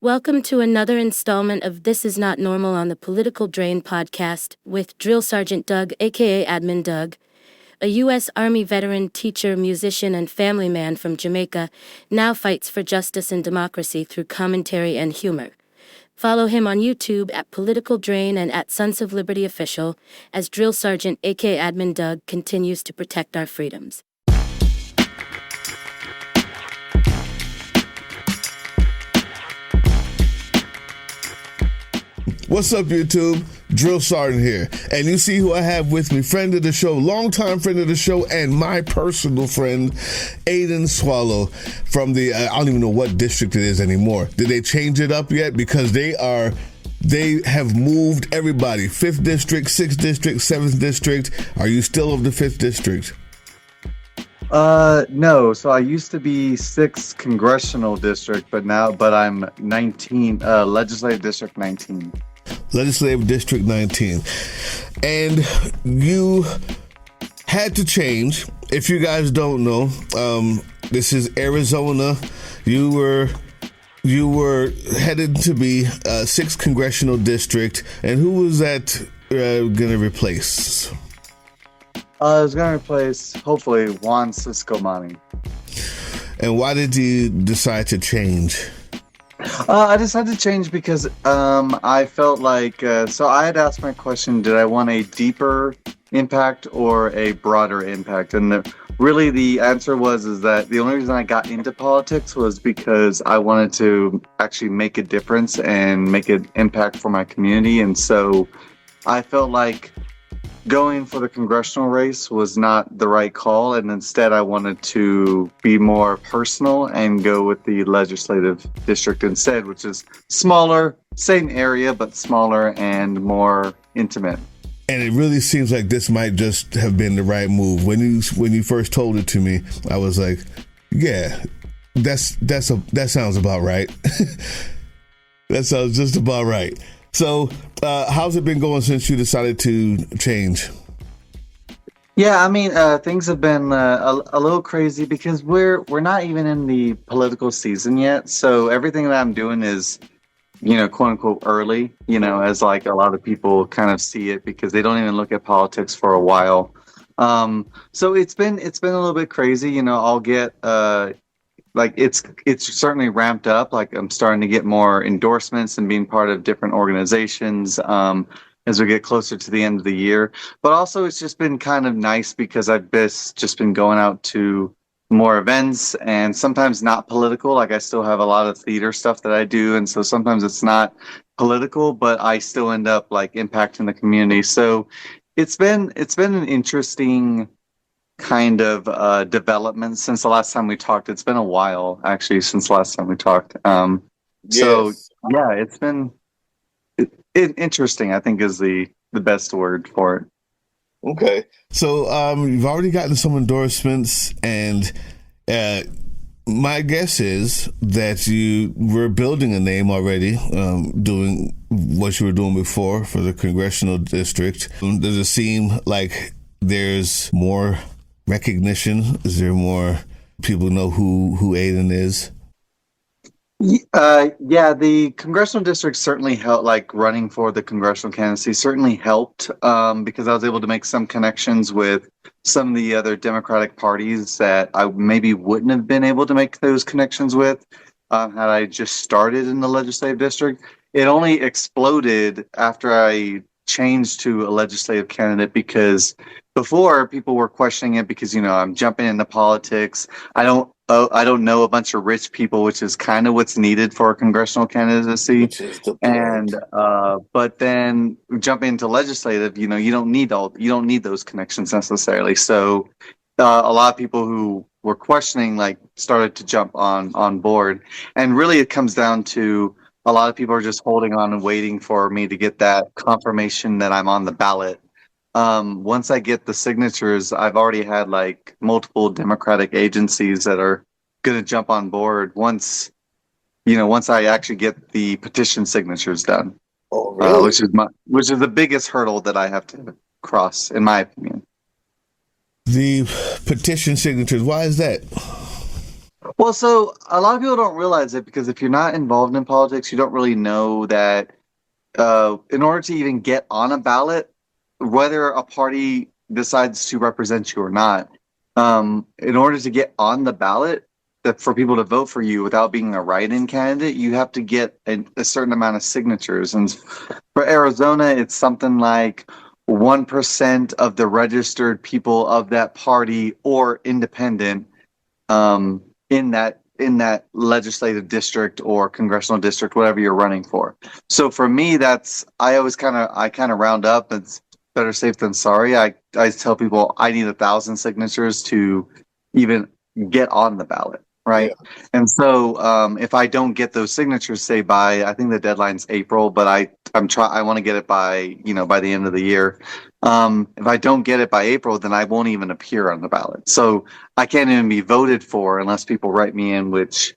Welcome to another installment of This Is Not Normal on the Political Drain podcast with Drill Sergeant Doug, aka Admin Doug, a U.S. Army veteran, teacher, musician, and family man from Jamaica, now fights for justice and democracy through commentary and humor. Follow him on YouTube at Political Drain and at Sons of Liberty Official as Drill Sergeant, aka Admin Doug, continues to protect our freedoms. What's up, YouTube? Drill Sergeant here. And you see who I have with me, friend of the show, longtime friend of the show, and my personal friend, Aiden Swallow from the, I don't even know what district it is anymore. Did they change it up yet? Because they have moved everybody. 5th District, 6th District, 7th District. Are you still of the 5th District? No. So I used to be 6th Congressional District, but I'm 19, Legislative District 19. Legislative District 19. And you had to change. If you guys don't know, this is Arizona. You were headed to be 6th Congressional District. And who was that going to replace? I was going to replace, hopefully, Juan Ciscomani. And why did you decide to change? I decided to change because I felt like, so I had asked my question, did I want a deeper impact or a broader impact? And the answer is that the only reason I got into politics was because I wanted to actually make a difference and make an impact for my community. And so I felt like going for the congressional race was not the right call, and instead I wanted to be more personal and go with the legislative district instead, which is smaller, same area, but smaller and more intimate. And it really seems like this might just have been the right move. When you first told it to me, I was like, yeah, that sounds about right. That sounds just about right. So, how's it been going since you decided to change? Yeah, I mean, things have been a little crazy because we're not even in the political season yet. So everything that I'm doing is, quote unquote, early. As like a lot of people kind of see it because they don't even look at politics for a while. So it's been a little bit crazy. I'll get like it's certainly ramped up. Like I'm starting to get more endorsements and being part of different organizations as we get closer to the end of the year. But also it's just been kind of nice because I've just been going out to more events and sometimes not political. Like I still have a lot of theater stuff that I do. And so sometimes it's not political, but I still end up like impacting the community. So it's been an interesting kind of development since the last time we talked. It's been a while actually since the last time we talked. So yeah, it's been interesting, I think is the best word for it. Okay. So you've already gotten some endorsements, and my guess is that you were building a name already, doing what you were doing before for the congressional district. Does it seem like there's more recognition? Is there more people know who Aiden is? Yeah, the congressional district certainly helped, like running for the congressional candidacy certainly helped because I was able to make some connections with some of the other Democratic parties that I maybe wouldn't have been able to make those connections with had I just started in the legislative district. It only exploded after I changed to a legislative candidate because before people were questioning it because, I'm jumping into politics. I don't know a bunch of rich people, which is kind of what's needed for a congressional candidacy. And but then jumping into legislative, you don't need those connections necessarily. So a lot of people who were questioning started to jump on board. And really it comes down to a lot of people are just holding on and waiting for me to get that confirmation that I'm on the ballot. Once I get the signatures, I've already had multiple Democratic agencies that are going to jump on board once I actually get the petition signatures done. Oh, really? Which is the biggest hurdle that I have to cross, in my opinion. The petition signatures, why is that? Well, so a lot of people don't realize it because if you're not involved in politics, you don't really know that in order to even get on a ballot, whether a party decides to represent you or not, in order to get on the ballot, that for people to vote for you without being a write-in candidate, you have to get a certain amount of signatures. And for Arizona, it's something like 1% of the registered people of that party or independent in that legislative district or congressional district, whatever you're running for. So for me, I kind of round up. It's better safe than sorry. I tell people I need 1,000 signatures to even get on the ballot, right? Yeah. And so if I don't get those signatures, say by, I think the deadline's April, but I want to get it by the end of the year. If I don't get it by April, then I won't even appear on the ballot. So I can't even be voted for unless people write me in, which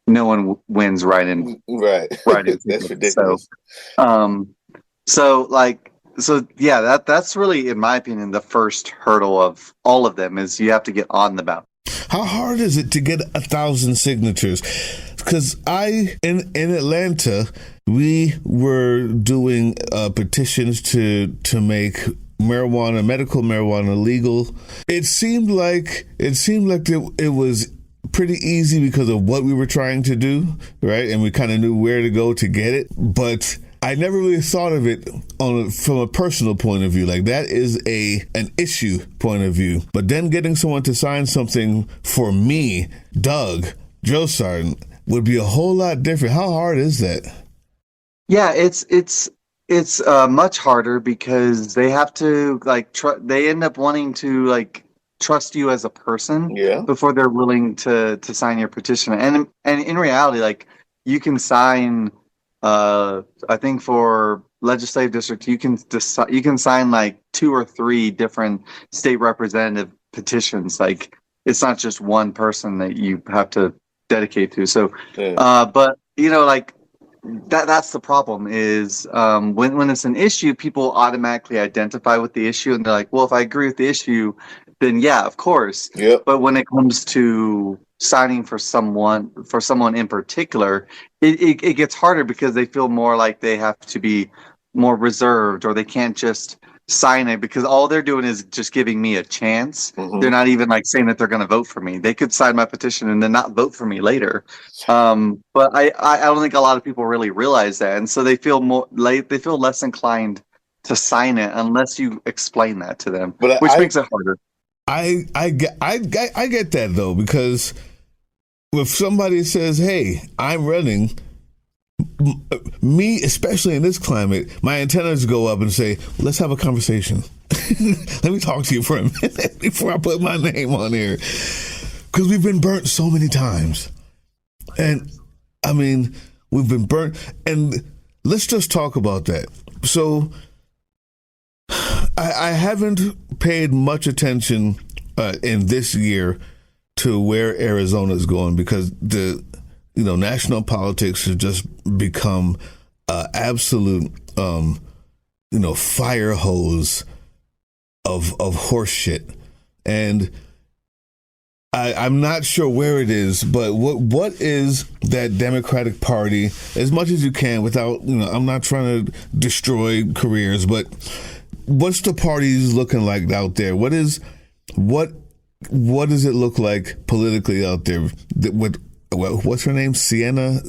no one wins write-in. Right. Write-in. That's ridiculous. So yeah, that's really, in my opinion, the first hurdle of all of them is you have to get on the ballot. How hard is it to get 1,000 signatures? Because in Atlanta, we were doing petitions to make medical marijuana legal. It seemed like it was pretty easy because of what we were trying to do, right? And we kind of knew where to go to get it. But I never really thought of it from a personal point of view. Like, that is an issue point of view. But then getting someone to sign something for me, Doug, drill sergeant, would be a whole lot different. How hard is that? Yeah, it's much harder because they have to they end up wanting to trust you as a person before they're willing to sign your petition. And in reality, you can sign. I think for legislative district, you can sign 2 or 3 different state representative petitions. It's not just one person that you have to dedicate to. So, but that's the problem is when it's an issue, people automatically identify with the issue and they're like, well, if I agree with the issue, then yeah, of course. Yep. But when it comes to signing for someone in particular, it gets harder because they feel more like they have to be more reserved, or they can't just sign it because all they're doing is just giving me a chance. Mm-hmm. They're not even saying that they're going to vote for me. They could sign my petition and then not vote for me later. But I don't think a lot of people really realize that, and so they feel less inclined to sign it unless you explain that to them, which makes it harder. I get that though, because if somebody says, "Hey, I'm running," me, especially in this climate, my antennas go up and say, "Let's have a conversation. Let me talk to you for a minute before I put my name on here," because we've been burnt so many times, and I mean, we've been burnt. And let's just talk about that. So, I haven't paid much attention in this year to where Arizona is going, because the national politics has just become absolute fire hose of horse shit, and I'm not sure where it is, but what is that Democratic Party, as much as you can without I'm not trying to destroy careers, but what's the parties looking like out there? What does it look like politically out there? What's her name? Sienna?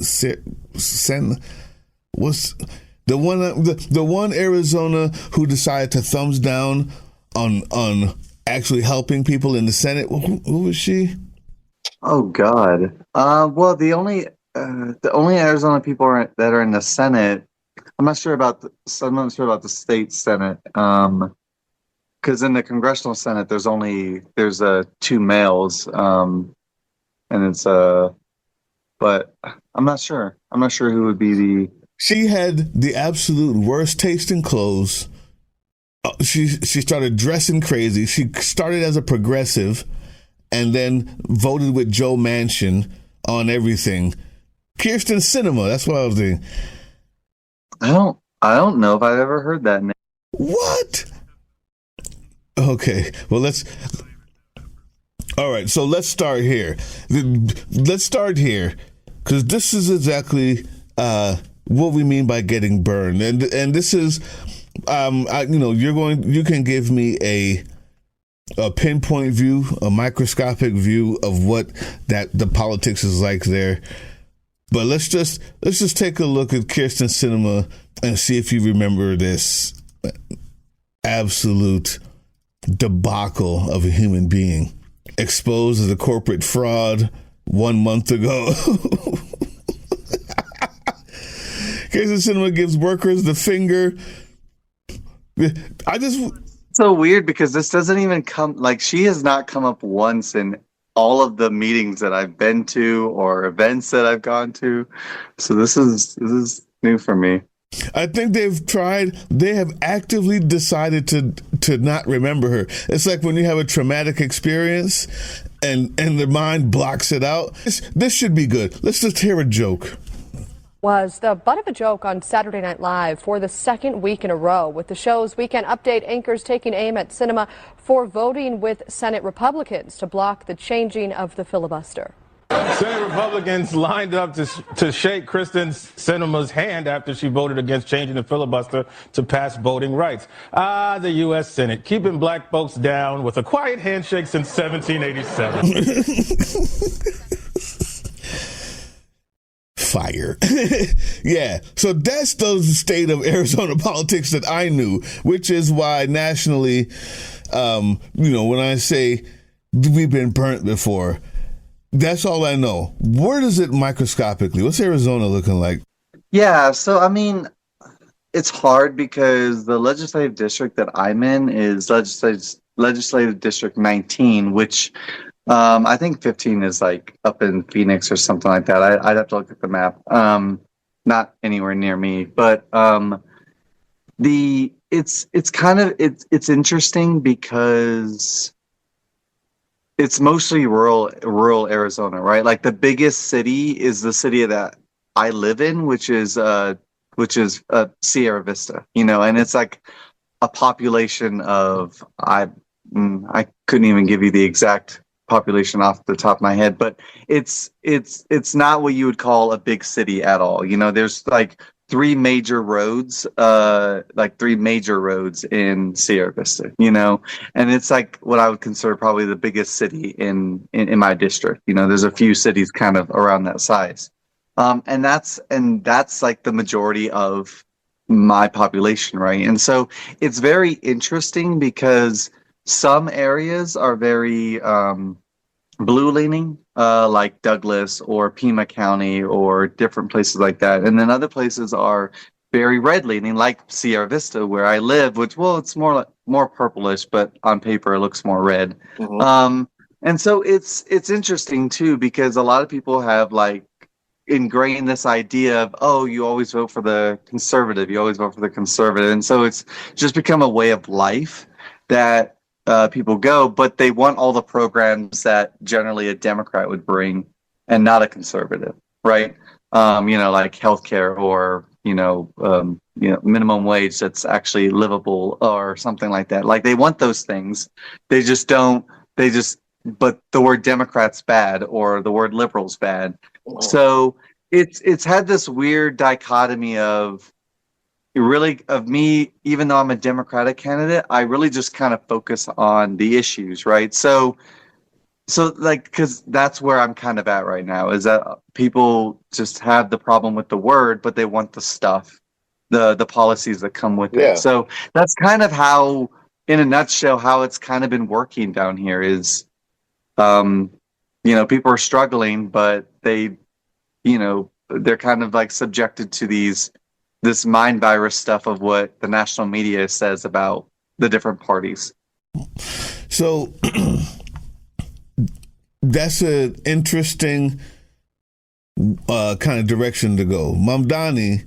What's the one Arizona who decided to thumbs down on actually helping people in the Senate? Who was she? Oh God. Well, the only Arizona people that are in the Senate. I'm not sure about the state Senate. Because in the congressional Senate, there's 2 males, and it's but I'm not sure. I'm not sure who would be the. She had the absolute worst taste in clothes. She started dressing crazy. She started as a progressive, and then voted with Joe Manchin on everything. Kirsten Sinema. That's what I was doing. I don't know if I've ever heard that name. What? Okay, well All right, so let's start here. Let's start here, because this is exactly what we mean by getting burned, and this is, you can give me a pinpoint view, a microscopic view of what the politics is like there. But let's just take a look at Kyrsten Sinema and see if you remember this absolute debacle of a human being, exposed as a corporate fraud 1 month ago. Kyrsten Sinema gives workers the finger. So weird, because this doesn't even she has not come up once in all of the meetings that I've been to or events that I've gone to. So this is new for me. I think they have actively decided to not remember her. It's like when you have a traumatic experience and the mind blocks it out. This should be good. Let's just hear a joke. Was the butt of a joke on Saturday Night Live for the second week in a row, with the show's Weekend Update anchors taking aim at Sinema for voting with Senate Republicans to block the changing of the filibuster. Senate Republicans lined up to shake Kyrsten Sinema's hand after she voted against changing the filibuster to pass voting rights. The U.S. Senate, keeping black folks down with a quiet handshake since 1787. Fire. Yeah. So that's the state of Arizona politics that I knew, which is why nationally, when I say we've been burnt before, that's all I know. Where does it microscopically? What's Arizona looking like? Yeah. So, I mean, it's hard because the legislative district that I'm in is legislative district 19, which I think 15 is like up in Phoenix or something like that. I'd have to look at the map. Not anywhere near me, but it's interesting because it's mostly rural Arizona, right? Like the biggest city is the city that I live in, which is Sierra Vista, and it's like a population of I couldn't even give you the exact population off the top of my head, but it's not what you would call a big city at all. There's like three major roads in Sierra Vista, and it's like what I would consider probably the biggest city in my district. There's a few cities kind of around that size, and that's like the majority of my population, right? And so it's very interesting because some areas are very blue leaning, like Douglas or Pima County or different places like that. And then other places are very red leaning, like Sierra Vista, where I live, which, well, it's more purplish, but on paper it looks more red. Mm-hmm. And so it's interesting too, because a lot of people have like ingrained this idea of, oh, you always vote for the conservative. And so it's just become a way of life that people go, but they want all the programs that generally a Democrat would bring and not a conservative, right? Like healthcare or, minimum wage that's actually livable or something like that. Like they want those things. But the word Democrat's bad or the word liberal's bad. Oh. So it's had this weird dichotomy of me, even though I'm a Democratic candidate, I really just kind of focus on the issues, right? So like, because that's where I'm kind of at right now, is that people just have the problem with the word, but they want the stuff, the policies that come with it. So that's kind of how, in a nutshell, how it's kind of been working down here is, people are struggling, but they're kind of like subjected to this mind virus stuff of what the national media says about the different parties. So that's an interesting kind of direction to go. Mamdani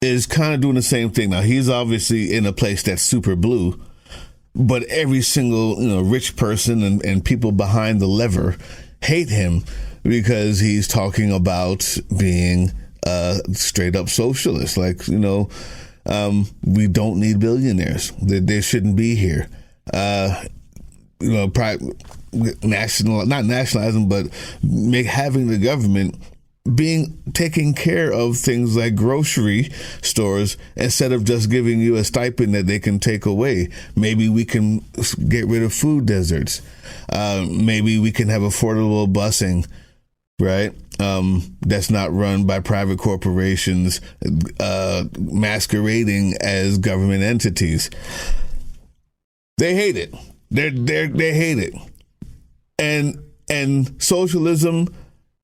is kind of doing the same thing. Now, he's obviously in a place that's super blue, but every single rich person and people behind the lever hate him because he's talking about being straight up socialist. Like, we don't need billionaires. They shouldn't be here. not nationalizing, but having the government taking care of things like grocery stores instead of just giving you a stipend that they can take away. Maybe we can get rid of food deserts. Maybe we can have affordable busing, right? That's not run by private corporations masquerading as government entities. They hate it. They hate it. And socialism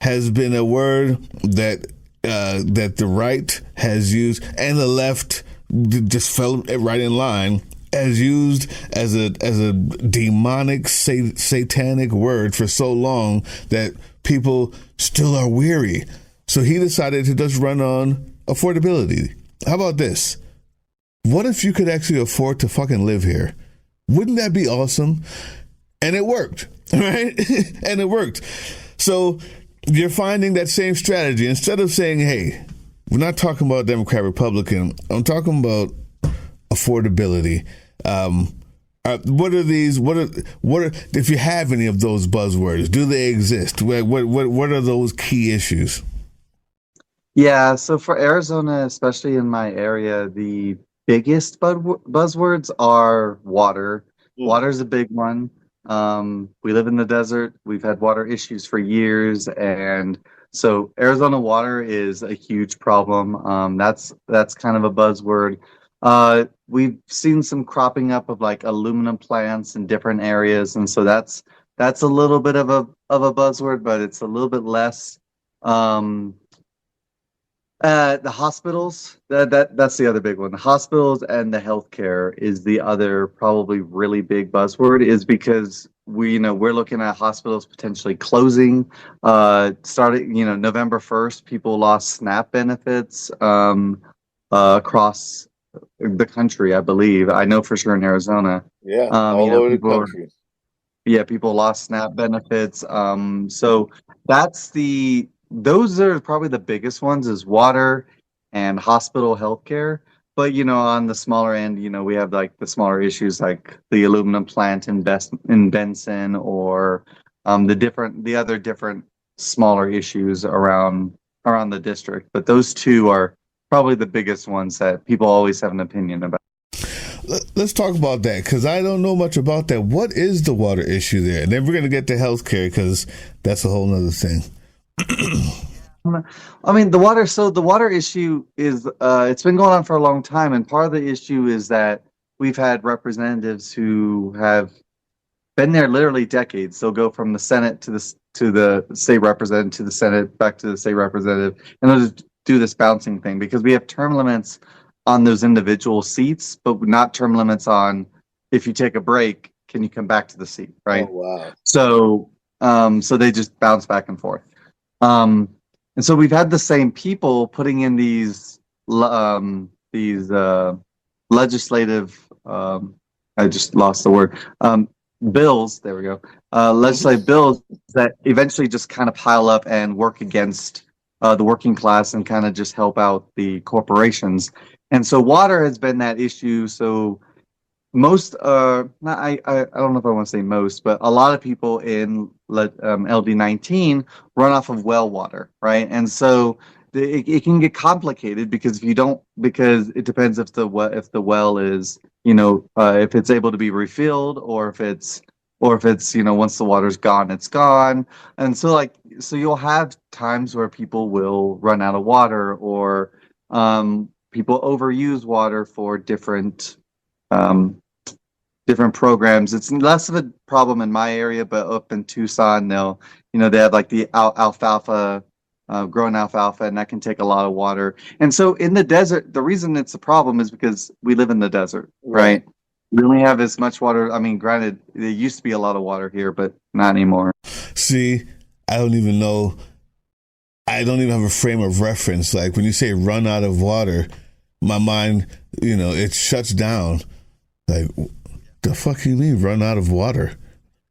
has been a word that the right has used, and the left just fell right in line, as used as a demonic, satanic word for so long that people still are weary. So he decided to just run on affordability. How about this? What if you could actually afford to fucking live here? Wouldn't that be awesome? And it worked, right? And it worked. So you're finding that same strategy. Instead of saying, hey, we're not talking about Democrat, Republican, I'm talking about affordability. What are these? What are if you have any of those buzzwords? Do they exist? What are those key issues? Yeah, so for Arizona, especially in my area, the biggest buzzwords are water. Water's a big one. We live in the desert. We've had water issues for years, and so Arizona water is a huge problem. That's kind of a buzzword. We've seen some cropping up of like aluminum plants in different areas, and so that's a little bit of a buzzword, but it's a little bit less. The hospitals, that's the other big one. The hospitals and the healthcare is the other probably really big buzzword, is because we're looking at hospitals potentially closing. Starting November 1st, people lost SNAP benefits across the country, I believe. I know for sure in Arizona. Yeah, all over the country. People lost SNAP benefits. So those are probably the biggest ones, is water and hospital healthcare. But on the smaller end, we have like the smaller issues like the aluminum plant in Benson, or the other different smaller issues around the district. But those two are probably the biggest ones that people always have an opinion about. Let's talk about that, because I don't know much about that. What is the water issue there? And then we're going to get to healthcare, because that's a whole nother thing. I mean, the water issue is it's been going on for a long time, and part of the issue is that we've had representatives who have been there literally decades. They'll go from the Senate to the state representative, to the Senate, back to the state representative, and they'll just do this bouncing thing, because we have term limits on those individual seats, but not term limits on if you take a break, can you come back to the seat, right? Oh, wow. So they just bounce back and forth. And so we've had the same people putting in these legislative, I just lost the word, bills, there we go, legislative bills that eventually just kind of pile up and work against the working class and kind of just help out the corporations. And so water has been that issue. So most, I don't know if I want to say most, but a lot of people in LD19 run off of well water, right? And so it can get complicated, because because it depends if the well is, if it's able to be refilled, or if it's once the water's gone, it's gone. And so you'll have times where people will run out of water, or people overuse water for different programs. It's less of a problem in my area, but up in Tucson, they have like the alfalfa, growing alfalfa, and that can take a lot of water. And so in the desert, the reason it's a problem is because we live in the desert, right? We only have as much water. I mean, granted, there used to be a lot of water here, but not anymore. See, I don't even know. I don't even have a frame of reference. Like when you say run out of water, my mind, it shuts down. Like, the fuck you mean run out of water?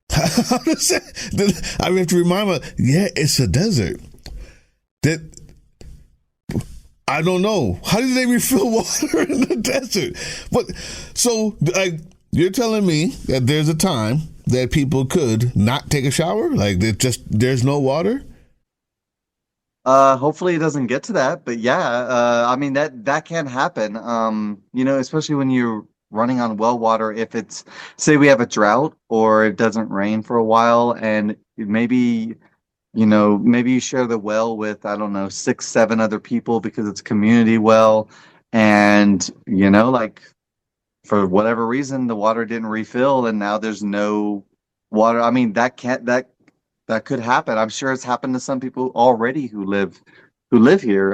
I have to remind myself, it's a desert. That I don't know. How do they refill water in the desert? But so you're telling me that there's a time that people could not take a shower? Like there's no water? Hopefully it doesn't get to that, but yeah, I mean that can happen. Especially when you're running on well water. If it's, say we have a drought or it doesn't rain for a while, and maybe you share the well with, I don't know, 6, 7 other people because it's a community well, and like for whatever reason the water didn't refill and now there's no water. I mean that could happen. I'm sure it's happened to some people already who live here.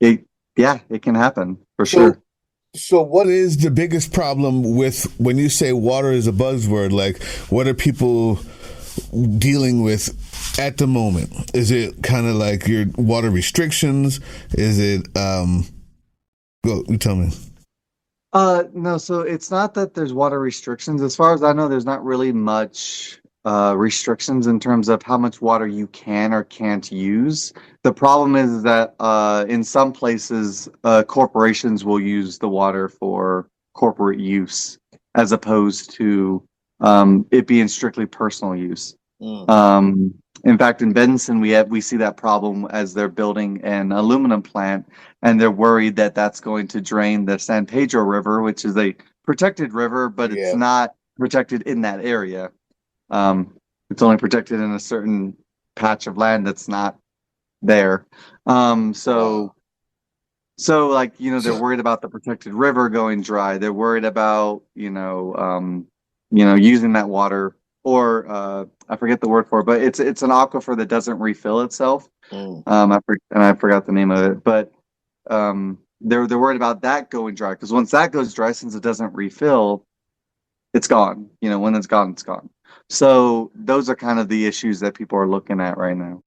It can happen for sure. So what is the biggest problem with when you say water is a buzzword? Like, what are people dealing with at the moment? Is it kind of like your water restrictions? Is it, go, you tell me. No, so it's not that there's water restrictions. As far as I know, there's not really much restrictions in terms of how much water you can or can't use. The problem is that in some places, corporations will use the water for corporate use as opposed to it being strictly personal use. In fact, in Benson, we see that problem as they're building an aluminum plant, and they're worried that that's going to drain the San Pedro River, which is a protected river, but it's not protected in that area. It's only protected in a certain patch of land that's not there. So like, they're worried about the protected river going dry. They're worried about, using that water, or I forget the word for it, but it's an aquifer that doesn't refill itself. I forgot the name of it, but they're worried about that going dry, because once that goes dry, since it doesn't refill, it's gone. When it's gone, it's gone. So those are kind of the issues that people are looking at right now.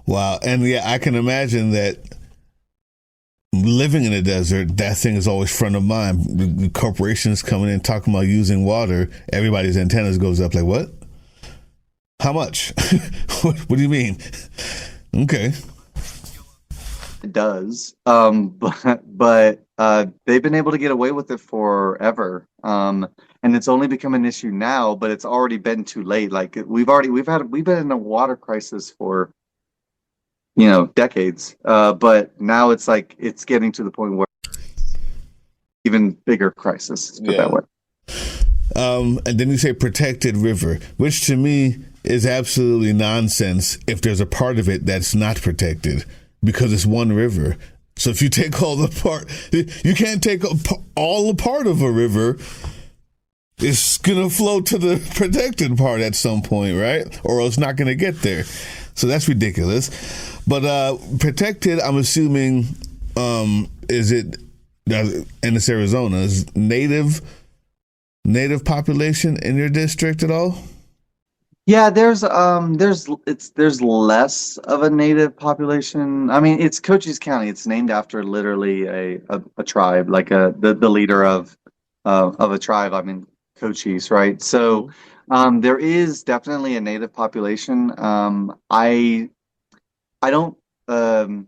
Wow. And yeah, I can imagine that living in a desert, that thing is always front of mind. The corporations coming in talking about using water, everybody's antennas goes up like, what? How much? What do you mean? Okay. It does. But they've been able to get away with it forever. And it's only become an issue now, but it's already been too late. Like we've been in a water crisis for decades. But now it's like it's getting to the point where even bigger crisis. Put that way. And then you say protected river, which to me is absolutely nonsense if there's a part of it that's not protected, because it's one river. So if you take all the part, you can't take all the part of a river. It's going to flow to the protected part at some point, right? Or it's not going to get there. So that's ridiculous. But protected, I'm assuming, is it, and it's Arizona, is native population in your district at all? Yeah, there's less of a native population. I mean, it's Cochise County. It's named after literally a tribe, like the leader of a tribe. I mean, Cochise, right? So there is definitely a native population. I don't know,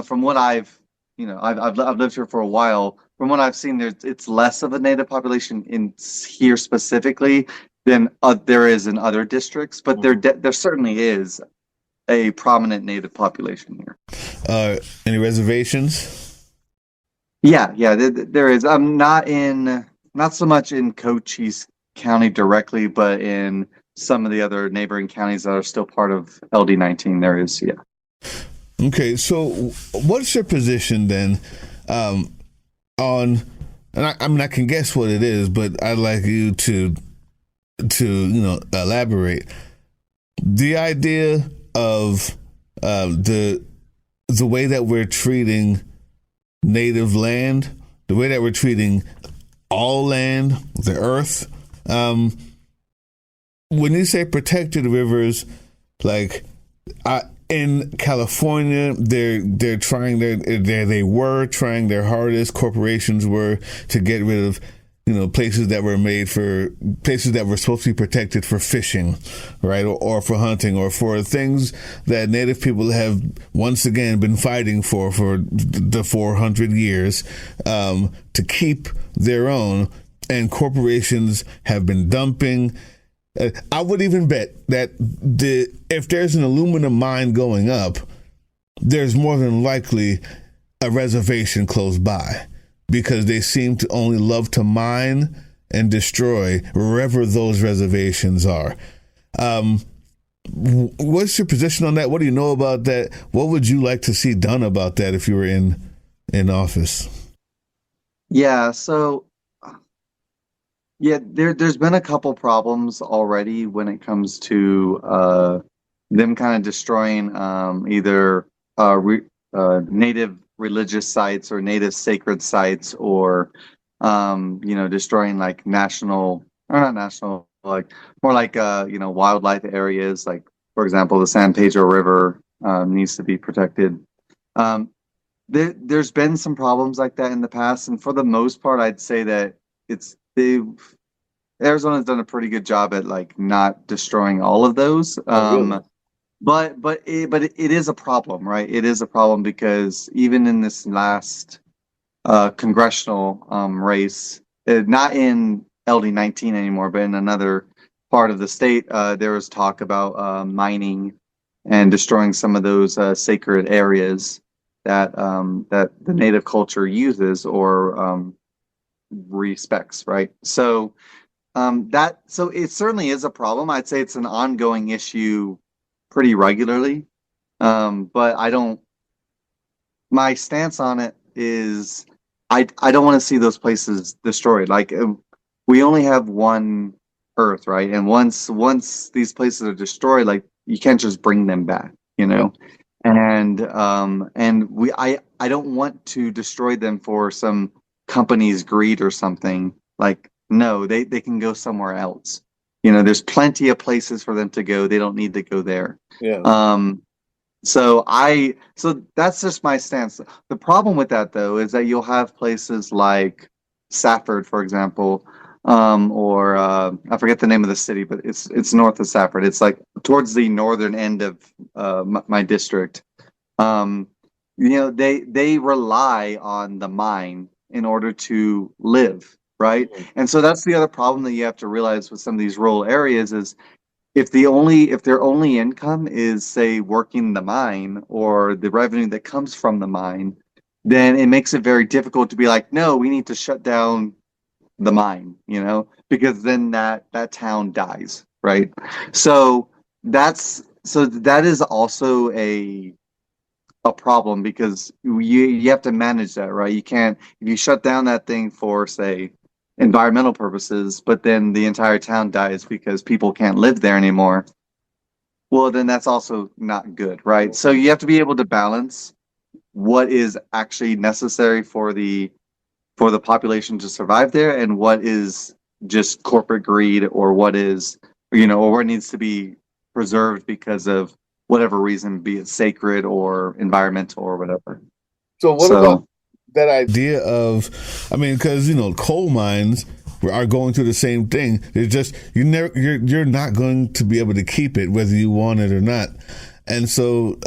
from what I've lived here for a while. From what I've seen, it's less of a native population in here specifically than there is in other districts, but there certainly is a prominent native population here. Any reservations? Yeah, there is. Not so much in Cochise County directly, but in some of the other neighboring counties that are still part of LD19, there is, yeah. Okay, so what's your position then on, and I can guess what it is, but I'd like you to elaborate. The idea of the way that we're treating native land, the way that we're treating all land, the earth. When you say protected rivers, like in California, they were trying their hardest. Corporations were to get rid of places that were supposed to be protected for fishing, right, or for hunting, or for things that Native people have once again been fighting for the 400 years, to keep their own. and corporations have been dumping. I would even bet that if there's an aluminum mine going up, there's more than likely a reservation close by, because they seem to only love to mine and destroy wherever those reservations are. What's your position on that? What do you know about that? What would you like to see done about that if you were in office? Yeah, so there's been a couple problems already when it comes to them kind of destroying either native religious sites or native sacred sites, or destroying like national, or not national, like more like wildlife areas. Like, for example, the San Pedro River needs to be protected. There's been some problems like that in the past, and for the most part, I'd say that Arizona's done a pretty good job at like not destroying all of those. Really? But it is a problem, right? It is a problem because even in this last congressional race, not in LD19 anymore, but in another part of the state, there was talk about mining and destroying some of those sacred areas that the native culture uses or respects, right? So so it certainly is a problem. I'd say it's an ongoing issue pretty regularly. But my stance on it is I don't want to see those places destroyed. Like, we only have one Earth, right? And once these places are destroyed, like, you can't just bring them back, you know? And I don't want to destroy them for some company's greed or something. Like, no, they can go somewhere else. There's plenty of places for them to go. They don't need to go there. Yeah. So that's just my stance. The problem with that, though, is that you'll have places like Safford, for example, or I forget the name of the city, but it's north of Safford. It's like towards the northern end of my district. They rely on the mine in order to live, right? And so that's the other problem that you have to realize with some of these rural areas is if their only income is, say, working the mine or the revenue that comes from the mine, then it makes it very difficult to be like, no, we need to shut down the mine, because then that town dies, right? So that is also a problem, because you have to manage that, right? You can't, if you shut down that thing for, say, environmental purposes, but then the entire town dies because people can't live there anymore, well, then that's also not good, right? So you have to be able to balance what is actually necessary for the population to survive there, and what is just corporate greed, or what is, or what needs to be preserved because of whatever reason, be it sacred or environmental or whatever. So what about that idea of, because coal mines are going through the same thing. It's just you're not going to be able to keep it whether you want it or not. And so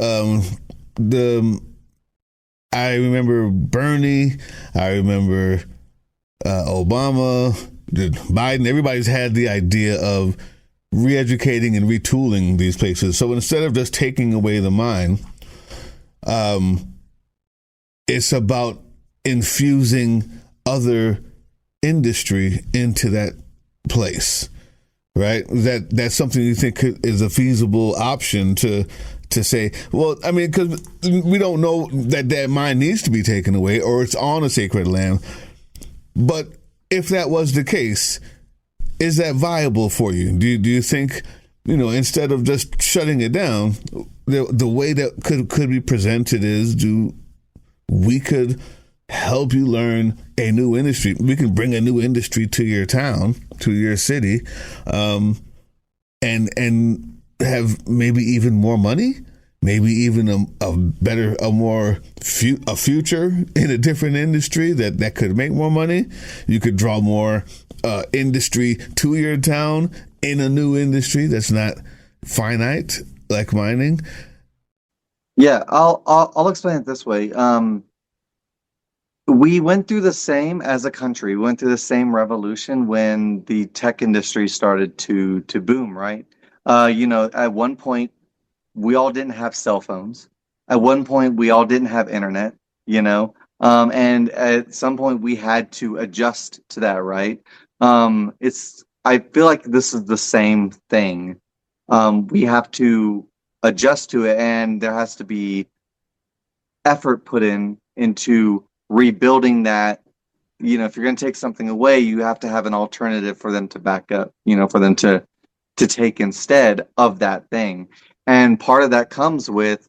I remember Bernie, I remember Obama, Biden. Everybody's had the idea of re-educating and retooling these places. So instead of just taking away the mine, it's about infusing other industry into that place, right? That's something you think is a feasible option to say, well, because we don't know that mine needs to be taken away or it's on a sacred land. But if that was the case, is that viable for you? Do you think, instead of just shutting it down, the way that could be presented is, we could help you learn a new industry. We can bring a new industry to your town, to your city, and have maybe even more money, maybe even a future in a different industry that could make more money. You could draw more industry to your town in a new industry that's not finite like mining. Yeah, I'll explain it this way. We went through the same as a country. We went through the same revolution when the tech industry started to boom, right? At one point we all didn't have cell phones. At one point we all didn't have internet, and at some point we had to adjust to that, right? It's I feel like this is the same thing. We have to adjust to it, and there has to be effort put into rebuilding that. If you're going to take something away, you have to have an alternative for them to back up, for them to take instead of that thing. And part of that comes with,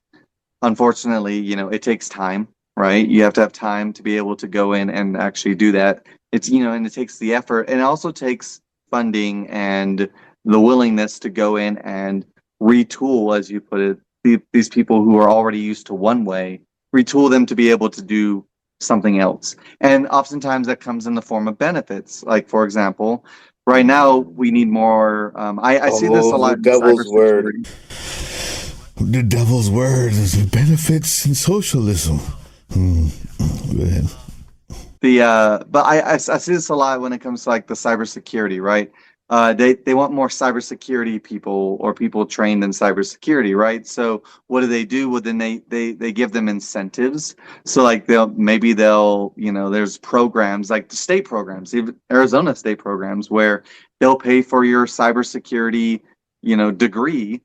unfortunately, it takes time, right? You have to have time to be able to go in and actually do that. And it takes the effort, and it also takes funding and the willingness to go in and retool, as you put it, these people who are already used to one way, retool them to be able to do something else. And oftentimes that comes in the form of benefits. Like, for example, right now we need more. I see this a lot in cybersecurity. The devil's word is benefits and socialism. Go ahead. But I see this a lot when it comes to like the cybersecurity, right? They want more cybersecurity people or people trained in cybersecurity, right? So what do? Well, then they give them incentives. So like they'll there's programs like the state programs, even Arizona state programs, where they'll pay for your cybersecurity, degree,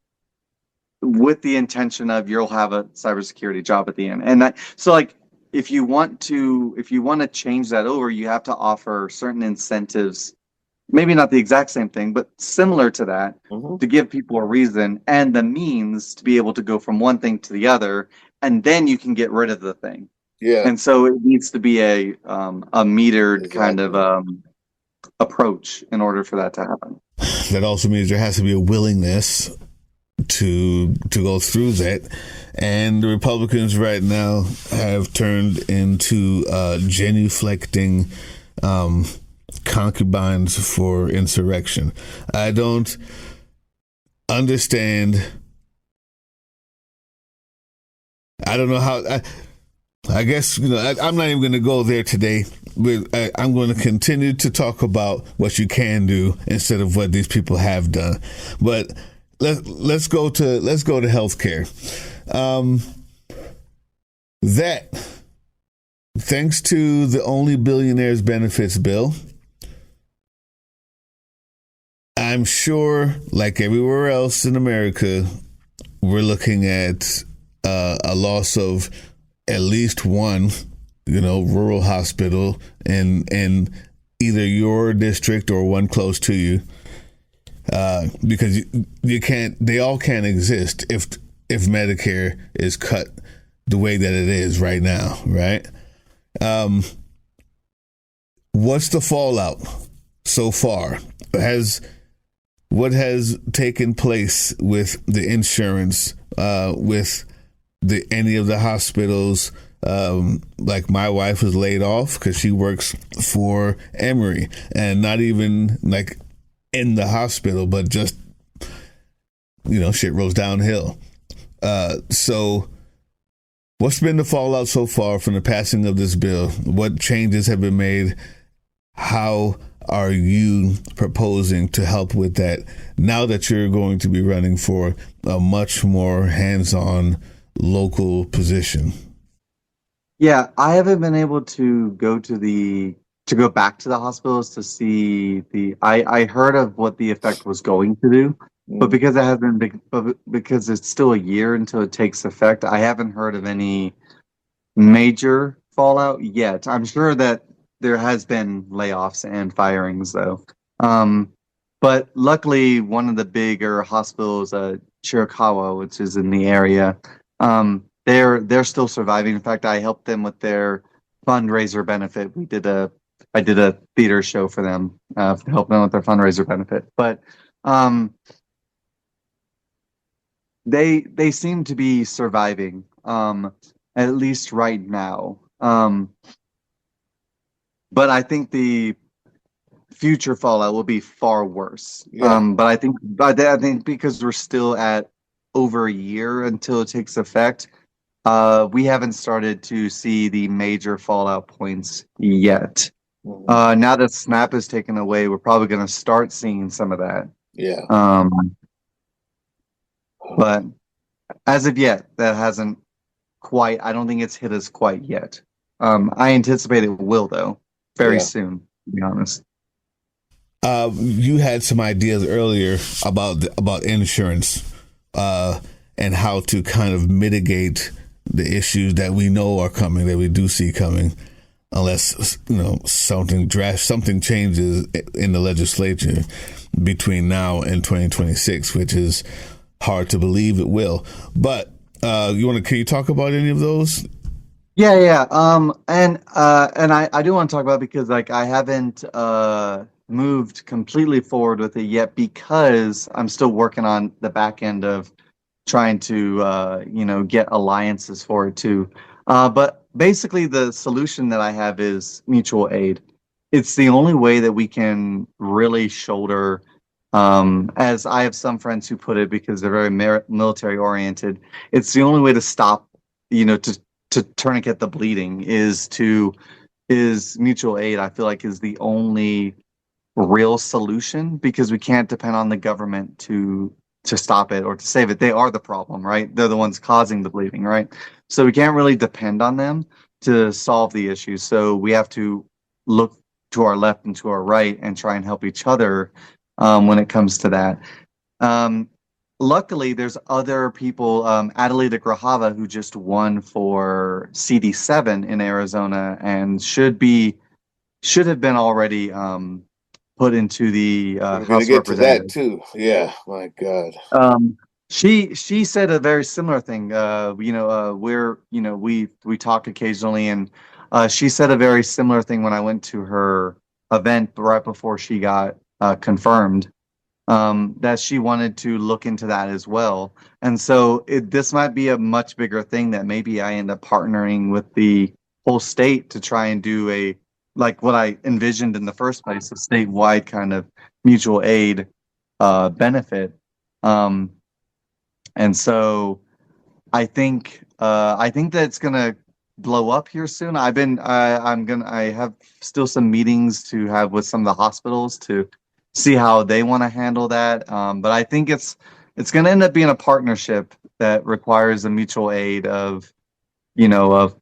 with the intention of you'll have a cybersecurity job at the end. And so like if you want to change that over, you have to offer certain incentives. Maybe not the exact same thing, but similar to that, to give people a reason and the means to be able to go from one thing to the other, and then you can get rid of the thing. Yeah. And so it needs to be a metered kind of approach in order for that to happen. That also means there has to be a willingness to go through that, and the Republicans right now have turned into genuflecting concubines for insurrection. I don't understand. I don't know how. I guess I'm not even going to go there today. I'm going to continue to talk about what you can do instead of what these people have done. But let's go to healthcare. That, thanks to the Only Billionaires Benefits bill, I'm sure, like everywhere else in America, we're looking at a loss of at least one, rural hospital in either your district or one close to you, because you can't. They all can't exist if Medicare is cut the way that it is right now, right? What's the fallout so far? What has taken place with the insurance, with any of the hospitals? Like my wife was laid off because she works for Emory, and not even like in the hospital, but just, shit rolls downhill. So what's been the fallout so far from the passing of this bill? What changes have been made? How are you proposing to help with that now that you're going to be running for a much more hands-on local position? Yeah, I haven't been able to go go back to the hospitals to see I heard of what the effect was going to do, but because because it's still a year until it takes effect, I haven't heard of any major fallout yet. I'm sure that there has been layoffs and firings though. But luckily one of the bigger hospitals, Chiricahua, which is in the area, they're still surviving. In fact, I helped them with their fundraiser benefit. I did a theater show for them to help them with their fundraiser benefit. But they seem to be surviving, at least right now. But I think the future fallout will be far worse. Yeah. But I think because we're still at over a year until it takes effect, we haven't started to see the major fallout points yet. Now that SNAP is taken away, we're probably going to start seeing some of that. Yeah. But as of yet, that hasn't quite, I don't think it's hit us quite yet. I anticipate it will, though, very soon, to be honest. You had some ideas earlier about insurance and how to kind of mitigate the issues that we know are coming, that we do see coming, unless something changes in the legislature between now and 2026, which is hard to believe it will. But can you talk about any of those? Yeah. And I do want to talk about it because I haven't moved completely forward with it yet because I'm still working on the back end of trying to get alliances for it too. But basically the solution that I have is mutual aid. It's the only way that we can really shoulder, as I have some friends who put it because they're very military oriented. It's the only way to stop, to tourniquet the bleeding is mutual aid. I feel like is the only real solution because we can't depend on the government to stop it or to save it. They are the problem, right? They're the ones causing the bleeding, right? So we can't really depend on them to solve the issue. So we have to look to our left and to our right and try and help each other when it comes to that. Luckily, there's other people, Adelita Grajava, who just won for CD7 in Arizona and should have been already put into the House of Representatives. To that too. Yeah, my God. She said a very similar thing. We talk occasionally, and she said a very similar thing when I went to her event right before she got confirmed. That she wanted to look into that as well. And so this might be a much bigger thing that maybe I end up partnering with the whole state to try and do like what I envisioned in the first place, a statewide kind of mutual aid benefit. And so I think that it's gonna blow up here soon. I have still some meetings to have with some of the hospitals to see how they want to handle that. But I think it's going to end up being a partnership that requires a mutual aid of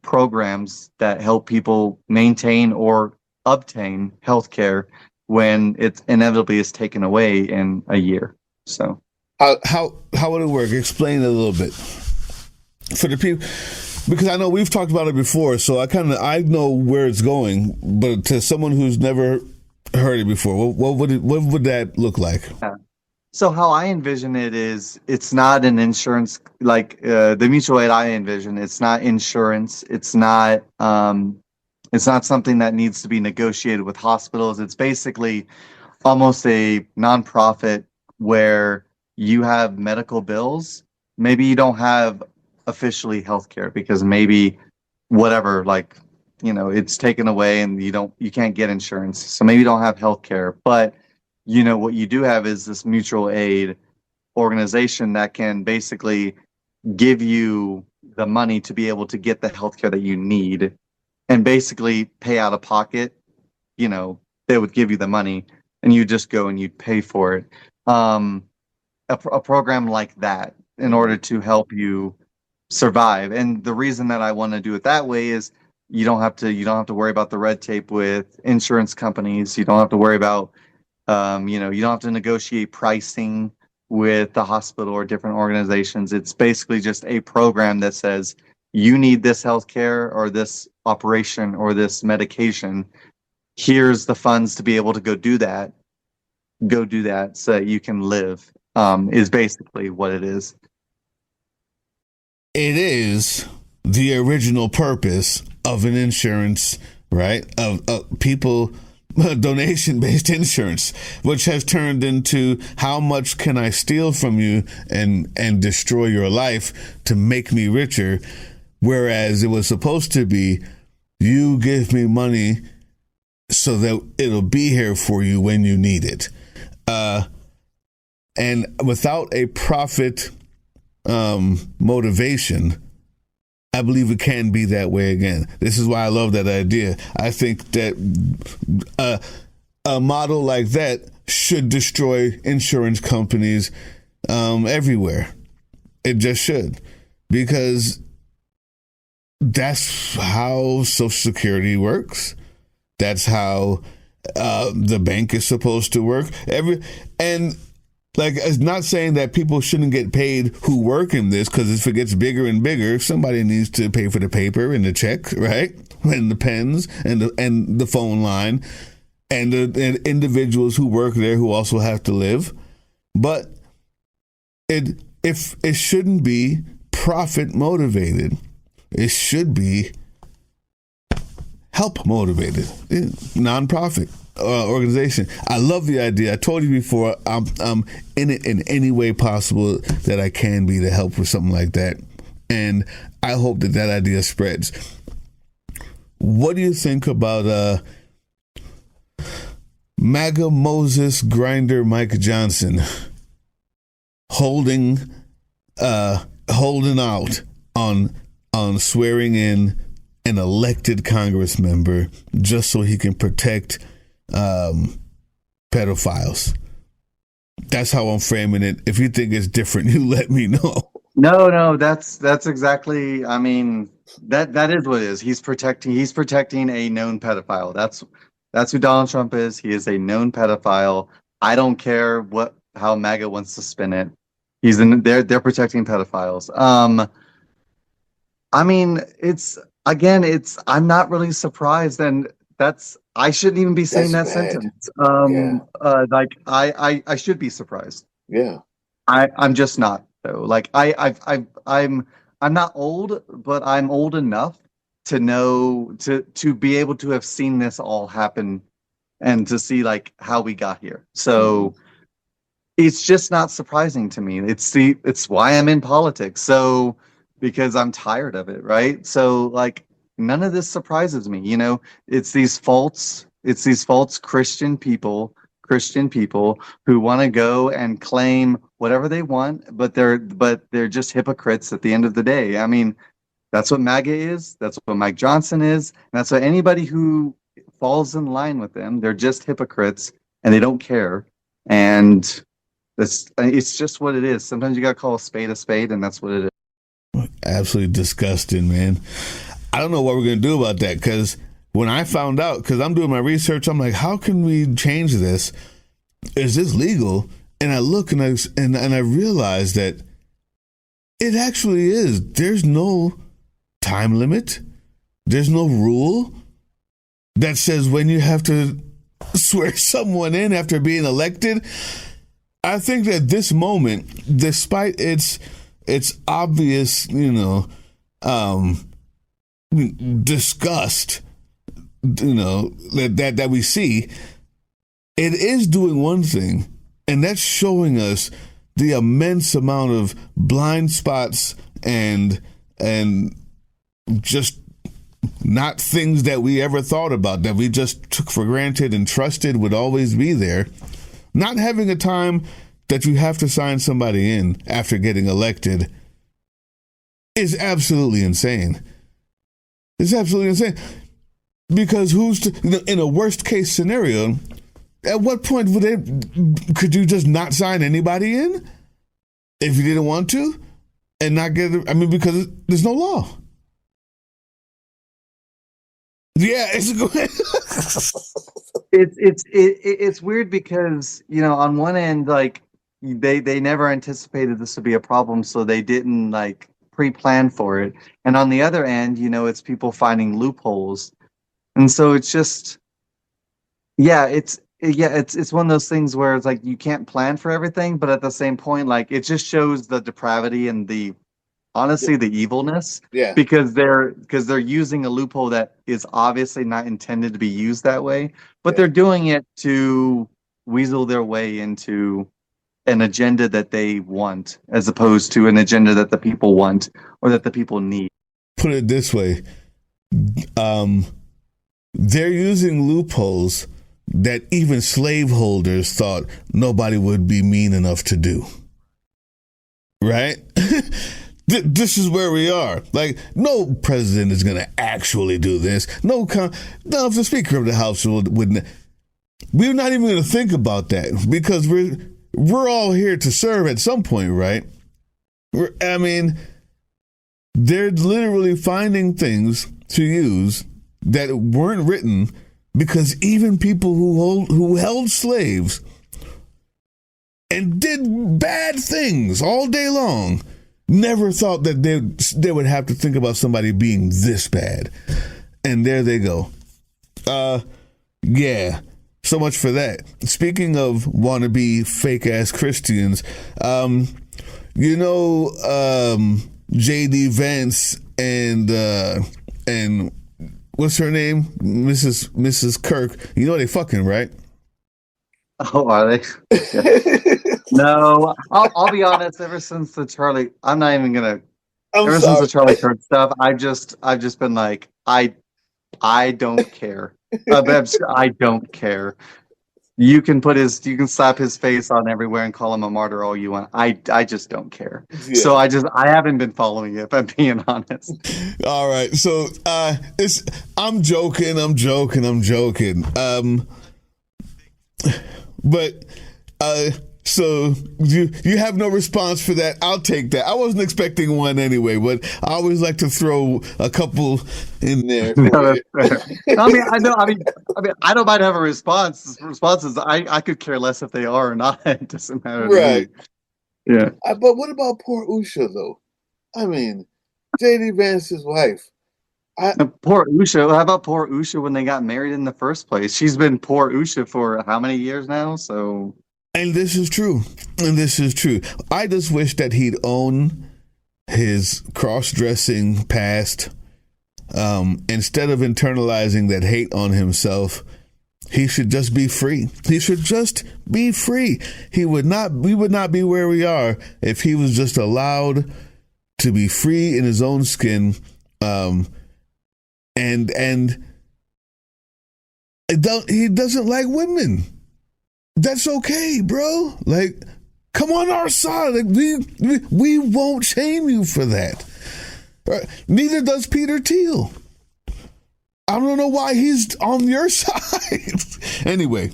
programs that help people maintain or obtain healthcare when it inevitably is taken away in a year. So how would it work? Explain it a little bit for the people, because I know we've talked about it before. So I know where it's going, but to someone who's never heard it before, what would that look like? Yeah. So how I envision it is, it's not an insurance like the mutual aid I envision. It's not insurance. It's not something that needs to be negotiated with hospitals. It's basically almost a nonprofit where you have medical bills. Maybe you don't have officially healthcare because maybe whatever, it's taken away and you can't get insurance. So maybe you don't have health care, but what you do have is this mutual aid organization that can basically give you the money to be able to get the health care that you need and basically pay out of pocket. They would give you the money and you just go and you'd pay for it. A program like that in order to help you survive. And the reason that I want to do it that way is you don't have to worry about the red tape with insurance companies. You don't have to worry about, you don't have to negotiate pricing with the hospital or different organizations. It's basically just a program that says you need this healthcare or this operation or this medication. Here's the funds to be able to go do that so that you can live, is basically what it is. It is the original purpose of an insurance, right? Of people, donation-based insurance, which has turned into how much can I steal from you and destroy your life to make me richer, whereas it was supposed to be you give me money so that it'll be here for you when you need it. And without a profit motivation, I believe it can be that way again. This is why I love that idea. I think that a model like that should destroy insurance companies everywhere. It just should, because that's how Social Security works. That's how the bank is supposed to work. It's not saying that people shouldn't get paid who work in this, because if it gets bigger and bigger, somebody needs to pay for the paper and the check, right? And the pens and the phone line and the individuals who work there who also have to live. But it shouldn't be profit motivated. It should be help motivated, nonprofit organization. I love the idea. I told you before, I'm in it in any way possible that I can be to help with something like that. And I hope that idea spreads. What do you think about MAGA Moses Grinder Mike Johnson holding out on swearing in an elected Congress member just so he can protect pedophiles? That's how I'm framing it. If you think it's different, you let me know. No, that's exactly. I mean, that is what it is. He's protecting a known pedophile. That's who Donald Trump is. He is a known pedophile. I don't care how MAGA wants to spin it. They're protecting pedophiles. I mean, I'm not really surprised, and I shouldn't even be saying that sentence. I should be surprised. Yeah. I'm just not, though. Like I'm not old, but I'm old enough to know to be able to have seen this all happen and to see like how we got here. So it's just not surprising to me. It's why I'm in politics. So because I'm tired of it, right? So like none of this surprises me. You know, it's these false Christian people who want to go and claim whatever they want, but they're just hypocrites at the end of the day. I mean, that's what MAGA is. That's what Mike Johnson is. And that's what anybody who falls in line with them. They're just hypocrites and they don't care. And it's just what it is. Sometimes you got to call a spade, and that's what it is. Absolutely disgusting, man. I don't know what we're going to do about that, because when I found out, because I'm doing my research, I'm like, how can we change this? Is this legal? And I look and I realize that it actually is. There's no time limit. There's no rule that says when you have to swear someone in after being elected. I think that this moment, despite its obvious, disgust, that we see, it is doing one thing, and that's showing us the immense amount of blind spots and just not things that we ever thought about, that we just took for granted and trusted would always be there. Not having a time that you have to sign somebody in after getting elected is absolutely insane. It's absolutely insane. Because in a worst case scenario, at what point could you just not sign anybody in if you didn't want to and not get it? I mean, because there's no law. Yeah, it's weird because, on one end, like they never anticipated this would be a problem, so they didn't like pre-plan for it. And on the other end, it's people finding loopholes. And so it's just, it's one of those things where it's like you can't plan for everything, but at the same point, like it just shows the depravity and the evilness. Yeah. Because they're using a loophole that is obviously not intended to be used that way, but they're doing it to weasel their way into an agenda that they want, as opposed to an agenda that the people want or that the people need. Put it this way. They're using loopholes that even slaveholders thought nobody would be mean enough to do. Right? this is where we are. Like, no president is going to actually do this. No, if the Speaker of the House wouldn't. We're not even going to think about that because we're all here to serve at some point, right? They're literally finding things to use that weren't written because even people who held slaves and did bad things all day long never thought that they would have to think about somebody being this bad. And there they go. Yeah. So much for that. Speaking of wannabe fake ass Christians, JD Vance and what's her name? Mrs. Kirk. You know they fucking, right? Oh, are they? Yeah. No, I'll be honest. Ever since the Charlie, I'm not even gonna. Ever since the Charlie Kirk stuff, I've just been like, I don't care. I don't care. You can slap his face on everywhere and call him a martyr all you want. I just don't care. Yeah. So I haven't been following it, if I'm being honest. All right. So I'm joking. So you have no response for that. I'll take that. I wasn't expecting one anyway, but I always like to throw a couple in there. No, I don't mind having a response. Responses, I could care less if they are or not. It doesn't matter. Right. To me. Yeah. But what about poor Usha though? I mean, JD Vance's wife. Poor Usha. How about poor Usha when they got married in the first place? She's been poor Usha for how many years now? So. And this is true. I just wish that he'd own his cross-dressing past. Instead of internalizing that hate on himself, he should just be free. We would not be where we are if he was just allowed to be free in his own skin. And he doesn't like women. That's okay, bro. Like, come on our side. Like, we won't shame you for that. Right? Neither does Peter Thiel. I don't know why he's on your side. Anyway,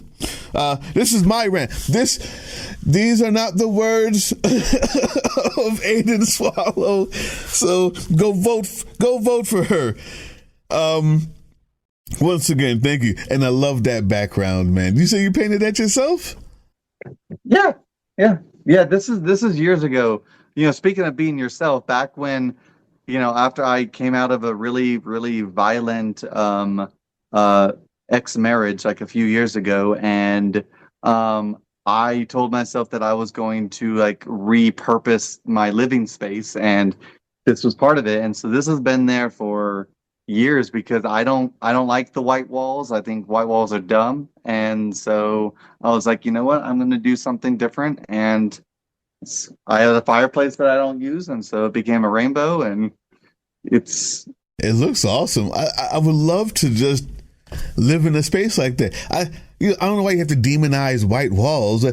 this is my rant. These are not the words of Aiden Swallow. So go vote for her. Once again, thank you. And I love that background, man. You say you painted that yourself? Yeah. This is years ago. Speaking of being yourself, back when, after I came out of a really, really violent ex-marriage like a few years ago, and I told myself that I was going to like repurpose my living space, and this was part of it. And so this has been there for years because I don't like the white walls. I think white walls are dumb. And so I was like, you know what? I'm going to do something different. And I have a fireplace that I don't use. And so it became a rainbow, and it looks awesome. I would love to just live in a space like that. I don't know why you have to demonize white walls.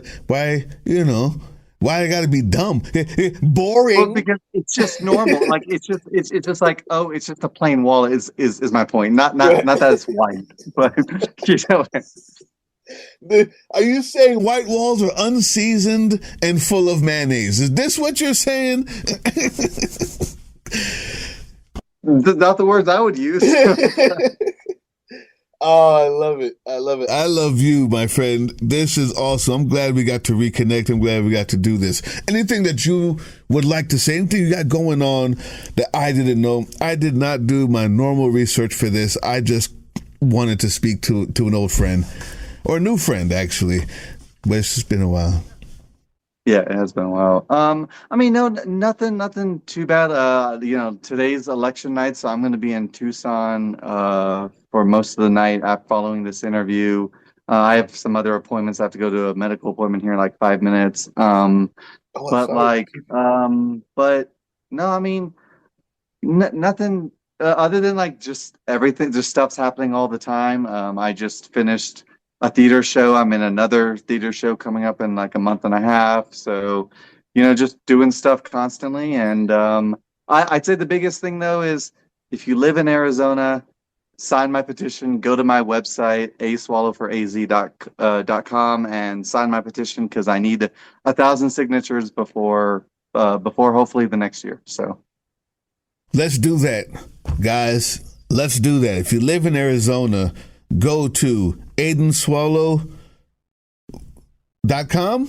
Why I gotta be dumb? Boring. Well, because it's just normal. Like it's just like, oh, it's just a plain wall. Is my point? Not that it's white, but Are you saying white walls are unseasoned and full of mayonnaise? Is this what you're saying? Not the words I would use. Oh, I love it. I love you, my friend. This is awesome. I'm glad we got to reconnect. I'm glad we got to do this. Anything that you would like to say? Anything you got going on that I didn't know? I did not do my normal research for this. I just wanted to speak to an old friend, or a new friend, actually. But it's just been a while. Yeah, it has been a while. No, nothing too bad. Today's election night, so I'm going to be in Tucson for most of the night following this interview. I have some other appointments. I have to go to a medical appointment here in like 5 minutes. Nothing. Other than like just everything, just stuff's happening all the time. I just finished a theater show. I'm in another theater show coming up in like a month and a half. So, just doing stuff constantly. And I'd say the biggest thing though is if you live in Arizona, sign my petition. Go to my website aswallowforaz.com and sign my petition because I need 1,000 signatures before hopefully the next year. So let's do that, guys. Let's do that. If you live in Arizona, go to aidenswallow.com.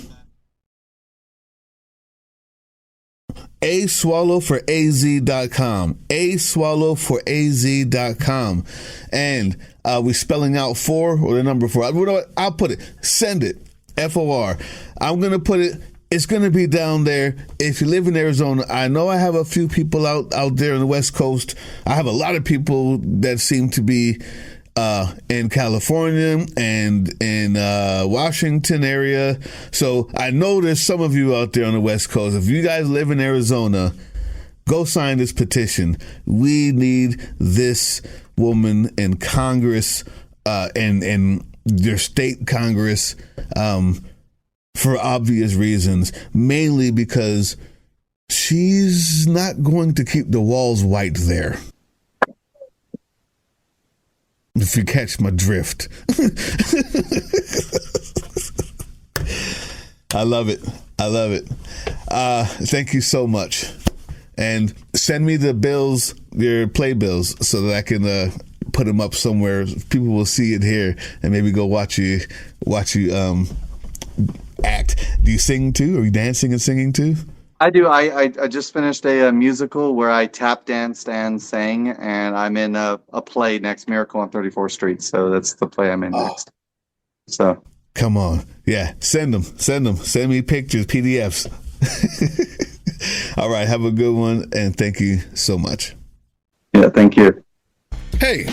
aswallowforaz.com. aswallowforaz.com. And we're spelling out 4 or the number 4. I'll put it. Send it. FOR. I'm going to put it. It's going to be down there. If you live in Arizona, I know I have a few people out there on the West Coast. I have a lot of people that seem to be in California and in Washington area. So I know there's some of you out there on the West Coast. If you guys live in Arizona, go sign this petition. We need this woman in Congress and their state Congress for obvious reasons, mainly because she's not going to keep the walls white there. If you catch my drift. I love it. I love it. Thank you so much. And send me the bills, your play bills, so that I can put them up somewhere. People will see it here and maybe go watch you act. Do you sing too? Are you dancing and singing too? I do. I just finished a musical where I tap danced and sang, and I'm in a play next, Miracle on 34th Street. So that's the play I'm in next. So come on, yeah, send them. Send me pictures, PDFs. All right, have a good one, and thank you so much. Yeah, thank you. Hey,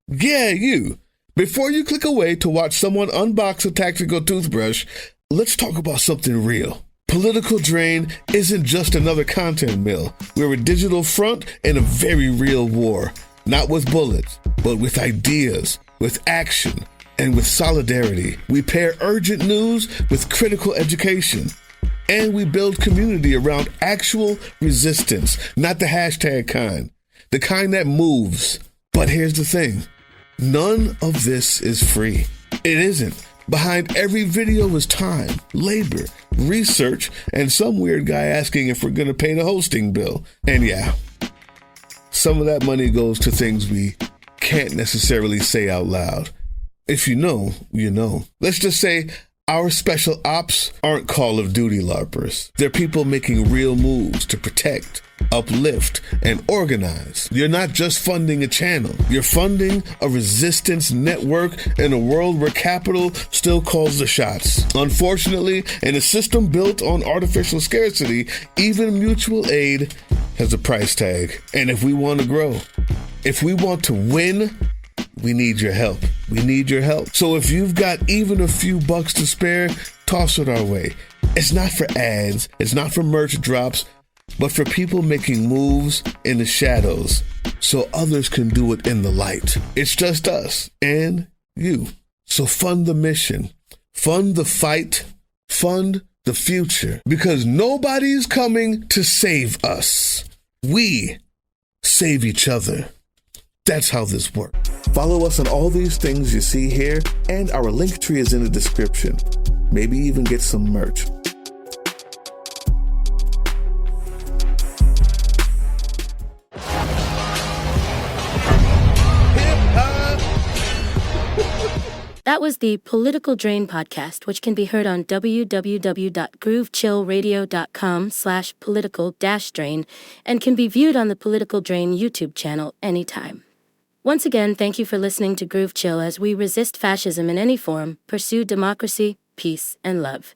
yeah, you. Before you click away to watch someone unbox a tactical toothbrush, let's talk about something real. Political Drain isn't just another content mill. We're a digital front in a very real war. Not with bullets, but with ideas, with action, and with solidarity. We pair urgent news with critical education. And we build community around actual resistance, not the hashtag kind. The kind that moves. But here's the thing. None of this is free. It isn't. Behind every video is time, labor, research, and some weird guy asking if we're going to pay the hosting bill. And yeah, some of that money goes to things we can't necessarily say out loud. If you know, you know. Let's just say our special ops aren't Call of Duty LARPers. They're people making real moves to protect, uplift, and organize. You're not just funding a channel. You're funding a resistance network in a world where capital still calls the shots. Unfortunately, in a system built on artificial scarcity, even mutual aid has a price tag. And if we want to grow, if we want to win, we need your help. We need your help. So if you've got even a few bucks to spare, toss it our way. It's not for ads. It's not for merch drops, but for people making moves in the shadows so others can do it in the light. It's just us and you. So fund the mission, fund the fight, fund the future, because nobody's coming to save us. We save each other. That's how this works. Follow us on all these things you see here, and our link tree is in the description. Maybe even get some merch. That was the Political Drain podcast, which can be heard on www.groovechillradio.com/political-drain and can be viewed on the Political Drain YouTube channel anytime. Once again, thank you for listening to Groove Chill as we resist fascism in any form, pursue democracy, peace, and love.